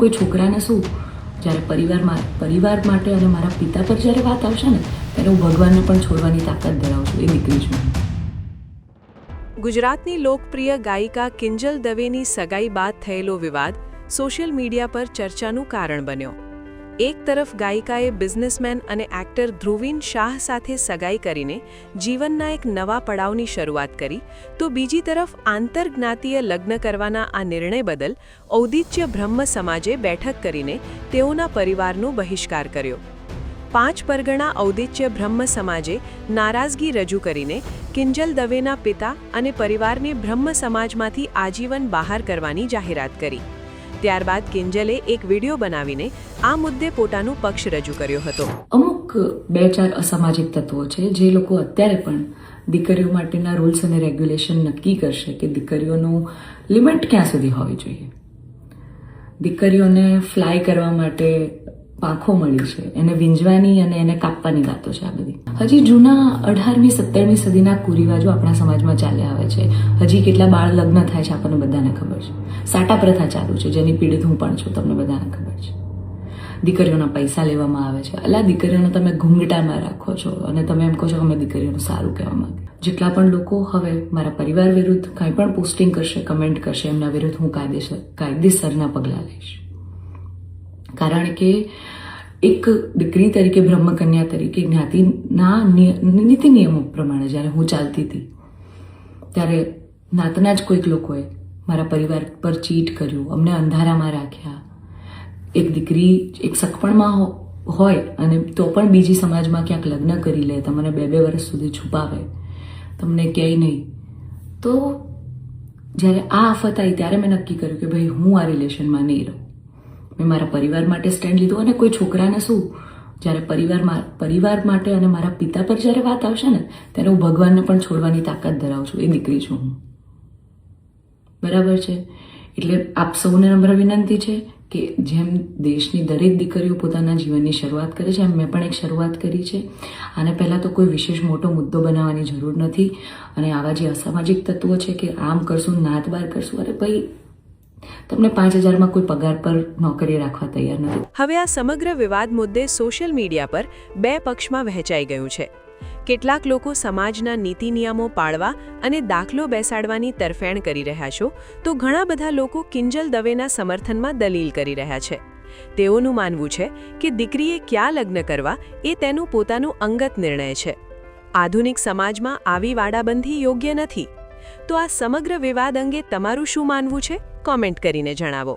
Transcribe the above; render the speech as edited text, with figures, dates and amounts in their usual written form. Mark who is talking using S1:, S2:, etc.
S1: કોઈ છોકરાને શું જ્યારે પરિવાર માટે અને મારા પિતા પર જ્યારે વાત આવશે ને ત્યારે હું ભગવાનને પણ છોડવાની તાકાત ધરાવું છું. એ દીકરી છું.
S2: ગુજરાતની લોકપ્રિય ગાયિકા કિંજલ દવેની સગાઈ બાદ થયેલો વિવાદ સોશિયલ મીડિયા પર ચર્ચાનું કારણ બન્યો. એક તરફ ગાયિકાએ બિઝનેસમેન અને એક્ટર ધ્રુવીન શાહ સાથે સગાઈ કરીને જીવનના એક નવા પડાવની શરૂઆત કરી, તો બીજી તરફ આંતરજ્ઞાતીય લગ્ન કરવાના આ નિર્ણય બદલ ઔદિત્ય બ્રહ્મ સમાજે બેઠક કરીને તેઓના પરિવારનો બહિષ્કાર કર્યો. 5 પરગણા ઔદિત્ય બ્રહ્મ સમાજે નારાજગી રજૂ કરીને કિંજલ દવેના પિતા અને પરિવારને બ્રહ્મ સમાજમાંથી આજીવન બહાર કરવાની જાહેરાત કરી. ત્યારબાદ કિંજલે એક વિડીયો બનાવીને આ મુદ્દે પોતાનું પક્ષ રજૂ કર્યો હતો.
S1: અમુક 2-4 અસામાજિક તત્વો છે જે લોકો અત્યારે પણ દીકરીઓ માટેના રૂલ્સ અને રેગ્યુલેશન નક્કી કરશે કે દીકરીઓનું લિમિટ ક્યાં સુધી હોવી જોઈએ. દીકરીઓને ફ્લાય કરવા માટે પાંખો મળી છે, એને વીંજવાની અને એને કાપવાની વાતો છે. આ બધી હજી જૂના 18મી 17મી સદીના કુરિવાજો આપણા સમાજમાં ચાલ્યા આવે છે. હજી કેટલા બાળ લગ્ન થાય છે આપણને બધાને ખબર છે. સાટા પ્રથા ચાલુ છે જેની પીડિત હું પણ છું, તમને બધાને ખબર છે. દીકરીઓના પૈસા લેવામાં આવે છે. અલા, દીકરીઓને તમે ઘૂંઘટામાં રાખો છો અને તમે એમ કહો છો કે અમે દીકરીઓનું સારું કહેવા માંગે. જેટલા પણ લોકો હવે મારા પરિવાર વિરુદ્ધ કંઈ પણ પોસ્ટિંગ કરશે, કમેન્ટ કરશે, એમના વિરુદ્ધ હું કાયદેસરના પગલાં લઈશ. કારણ કે એક દીકરી તરીકે, બ્રહ્મકન્યા તરીકે, જ્ઞાતિના નીતિ નિયમો પ્રમાણે જ્યારે હું ચાલતી હતી ત્યારે નાતના જ કોઈક લોકોએ મારા પરિવાર પર ચીટ કર્યું, અમને અંધારામાં રાખ્યા. એક દીકરી એક સગપણમાં હોય અને તો પણ બીજી સમાજમાં ક્યાંક લગ્ન કરી લે, તમને 2-2 વર્ષ સુધી છુપાવે, તમને ક્યાંય નહીં. તો જ્યારે આ આફત આવી ત્યારે મેં નક્કી કર્યું કે ભાઈ હું આ રિલેશનમાં નહીં રહું. મેં મારા પરિવાર માટે સ્ટેન્ડ લીધું અને કોઈ છોકરાને શું જ્યારે પરિવાર માટે અને મારા પિતા પર જ્યારે વાત આવશે ને ત્યારે હું ભગવાનને પણ છોડવાની તાકાત ધરાવું છું. એ દીકરી છું હું. બરાબર છે? એટલે આપ સૌને નમ્ર વિનંતી છે કે જેમ દેશની દરેક દીકરીઓ પોતાના જીવનની શરૂઆત કરે છે, એમ મેં પણ એક શરૂઆત કરી છે. આને પહેલાં તો કોઈ વિશેષ મોટો મુદ્દો બનાવવાની જરૂર નથી. અને આવા જે અસામાજિક તત્વો છે કે આમ કરશું, નાત બાર કરશું, અરે ભાઈ તમને 5,000માં કોઈ પગાર પર નોકરી રાખવા તૈયાર નથી.
S2: હવે આ સમગ્ર વિવાદ મુદ્દે સોશિયલ મીડિયા પર 2 પક્ષમાં વહેંચાઈ ગયું છે. કેટલાક લોકો સમાજના નીતિ નિયમો પાળવા અને દાખલો બેસાડવાની તરફેણ કરી રહ્યા છે, તો ઘણા બધા લોકો કિંજલ દવેના સમર્થનમાં દલીલ કરી રહ્યા છે. તેઓનું માનવું છે કે દીકરીએ ક્યાં લગ્ન કરવા એ તેનું પોતાનું અંગત નિર્ણય છે. આધુનિક સમાજમાં આવી વાડાબંધી યોગ્ય નથી. તો આ સમગ્ર વિવાદ અંગે તમારું શું માનવું છે? કોમેન્ટ કરીને જણાવો.